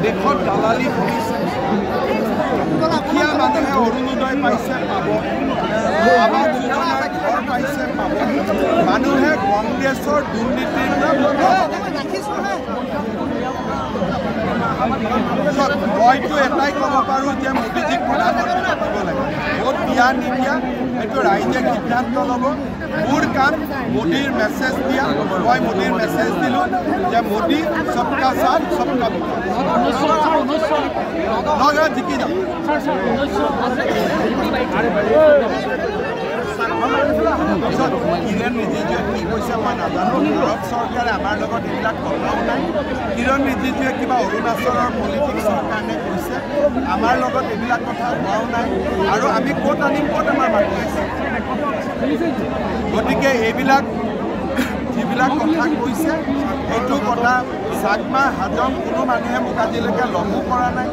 দেশত দালালি কৰিছে দুখীয়া মানুহে অৰুণোদয় পাইছে পাব আৱাস যোজনাৰ ঘৰ পাইছে পাব মানুহে কংগ্ৰেছৰ দুৰ্নীতিৰ মইতো এটাই ক'ব পাৰোঁ যে মোদীজীক প্ৰধানমন্ত্ৰী পাতিব লাগে ভোট দিয়া নিদিয়া এইটো ৰাইজে সিদ্ধান্ত ল'ব মোৰ কাম মোদীৰ মেছেজ দিয়া মই মোদীৰ মেছেজ দিলোঁ যে মোদী সবকা সাথ সবকা বিকাশ জিকি যাম কিৰণ ৰিজিজুৱে কি কৈছে মই নাজানো ভাৰত চৰকাৰে আমাৰ লগত এইবিলাক কথাও নাই কিৰণ ৰিজিজুৱে কিবা অৰুণাচলৰ পলিটিক্সৰ কাৰণে কৈছে আমাৰ লগত এইবিলাক কথা হোৱাও নাই আৰু আমি ক'ত আনিম ক'ত আমাৰ মানুহ আছে গতিকে এইবিলাক যিবিলাক কথা কৈছে এইটো কথা চাকমা হাজং কোনো মানুহে মোক আজিলৈকে লগো কৰা নাই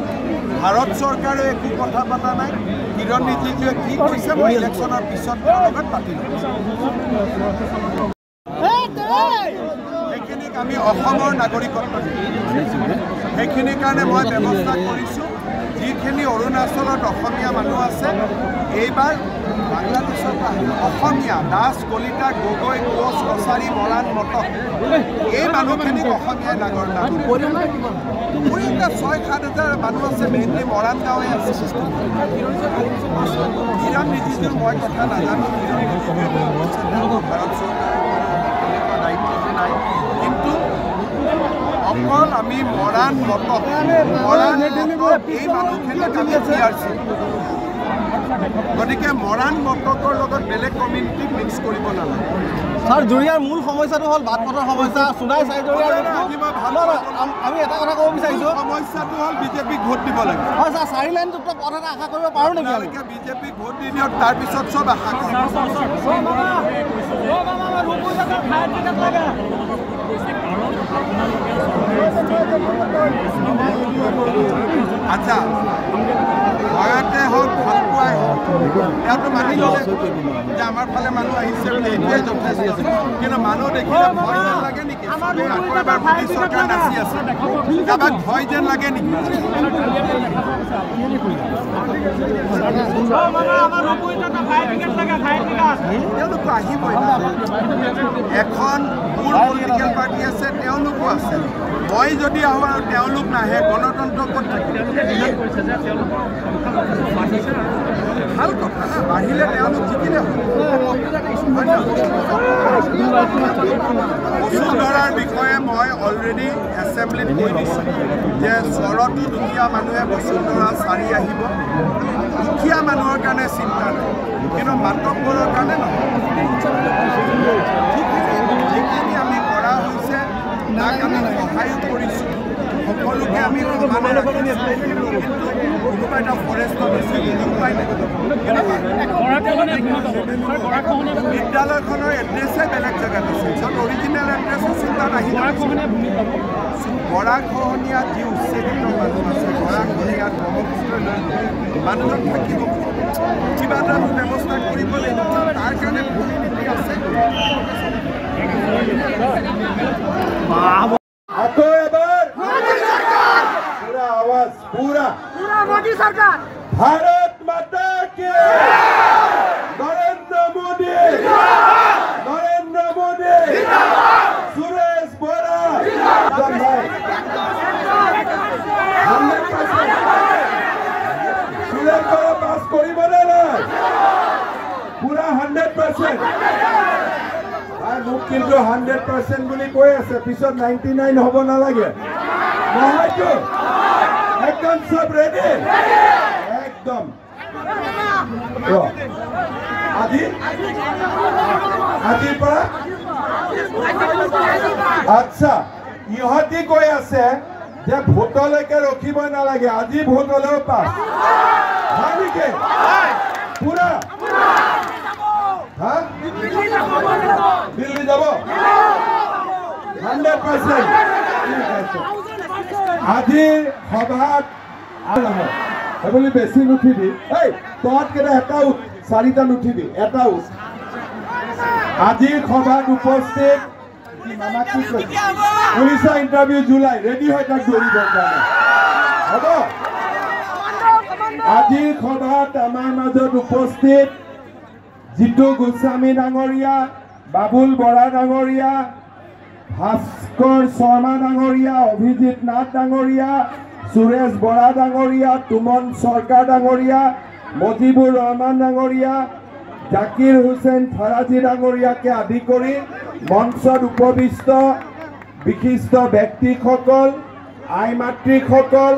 ভাৰত চৰকাৰে একো কথা পতা নাই কিৰণ ৰিজিজুৱে কি কৈছে মই ইলেকশ্যনৰ পিছত লগত পাতিলোঁ সেইখিনিক আমি অসমৰ নাগৰিকত্ব সেইখিনিৰ কাৰণে মই ব্যৱস্থা কৰিছোঁ যিখিনি অৰুণাচলত অসমীয়া মানুহ আছে এইবাৰ বাংলাদেশত অসমীয়া দাস কলিতা গগৈ কোচ কছাৰী মৰাণ মটক এই মানুহখিনিক অসমীয়াই পৰিটা 6-7 হাজাৰ মানুহ আছে মেইনলি মৰাণ গাঁৱে আছে কিৰণ ৰিজিজুৰ মই কথা নাজানো ভাৰত চৰকাৰৰ দায়িত্ব নাই কিন্তু অকল আমি মৰাণ মটক এই মানুহখিনিক আমি জিআৰচি গতিকে মৰাণ মটকৰ লগত বেলেগ কমিউনিটিক মিক্স কৰিব নালাগে ছাৰ জুৰিয়াৰ মূল সমস্যাটো হ'ল বাট পথৰ সমস্যা সোণাই চাইডৰীয়া আমি এটা কথা ক'ব বিচাৰিছোঁ সমস্যাটো হ'ল বিজেপিক ভোট দিব লাগে হয় ছাৰ 4 লাইনযুক্ত পথ এটা আশা কৰিব পাৰোঁ নেকি আমি বিজেপিক ভোট দি দিয়ক তাৰপিছত চব আশা কৰিম আচ্ছা ভয়তে হওক ভাল পোৱাই হওক ইয়াতো মানি ল'লে যে আমাৰ ফালে মানুহ আহিছে বুলি এইটোৱে যথেষ্ট কিন্তু মানুহ দেখিলে ভয় যেন লাগে নেকি আকৌ এবাৰ মোদী চৰকাৰ নাচি আছে কাৰোবাক ভয় যেন লাগে নেকি তেওঁলোকো আহিবই এখন মূল পলিটিকেল পাৰ্টি আছে তেওঁলোকো আছে মই যদি আহোঁ আৰু তেওঁলোক নাহে গণতন্ত্ৰ ক'ত থাকিব ভাল কথা না বাঢ়িলে তেওঁলোক জিকিলে বসুন্ধৰাৰ বিষয়ে মই অলৰেডি এছেম্বলিত কৈ দিছোঁ যে চৰতো দুখীয়া মানুহে বসুন্ধৰা চাৰি আহিব দুখীয়া মানুহৰ কাৰণে চিন্তা নাই কিন্তু মাতব্বৰৰ কাৰণে নহয় যিখিনি আমি কৰা হৈছে তাক আমি সহায়ো কৰিছোঁ সকলোকে আমি সমানে ৰাখিছোঁ কোনোবা এটা ফৰেষ্টত আছে উপায় নাই বিদ্যালয়খনৰ এড্ৰেছে বেলেগ জেগাত আছে য'ত অৰিজিনেল এড্ৰেছ আছিল তাত আহি গৰাখহনীয়াত যি উচ্ছেদিত মানুহ আছে গৰাখহনীয়াত ব্ৰহ্মপুত্ৰ মানুহজন থাকিব কিবা এটা ব্যৱস্থা কৰিব লাগিব তাৰ কাৰণে ভূমি নীতি আছে আকৌ এবাৰ पूरा आवाज पूरा मोदी सरकार भारत माता की नरेंद्र मोदी सुरेश बोरा सुरेश बोरा पास करिबने ना पूरा 100% মোক কিন্তু 100% বুলি কৈ আছে পিছত 99 হ'ব নালাগে নহয়তো একদম সব রেডি একদম আজি পৰা আচ্ছা ইহঁতি কৈ আছে যে ভোটলৈকে ৰখিব নালাগে আজি ভোট হ'লেও পাছ হয় নেকি পুৰা হা দিল্লী যাব 100% আজিৰ সভাত সেইবুলি বেছি নুঠিবি এই তহঁত কেইটা এটা চাৰিটা নুঠিবি এটা উঠ আজিৰ সভাত উপস্থিত পুলিচৰ ইণ্টাৰভিউ জুলাই ৰেডি হৈ তাক দৌৰিবৰ কাৰণে হ'ব আজিৰ সভাত আমাৰ মাজত উপস্থিত জিতু গোস্বামী ডাঙৰীয়া বাবুল বৰা ডাঙৰীয়া ভাস্কৰ শৰ্মা ডাঙৰীয়া অভিজিৎ নাথ ডাঙৰীয়া সুৰেশ বৰা ডাঙৰীয়া তুমন চৰকাৰ ডাঙৰীয়া মজিবুৰ ৰহমান ডাঙৰীয়া জাকিৰ হুছেইন ফাৰাজী ডাঙৰীয়াকে আদি কৰি মঞ্চত উপবিষ্ট বিশিষ্ট ব্যক্তিসকল আই মাতৃসকল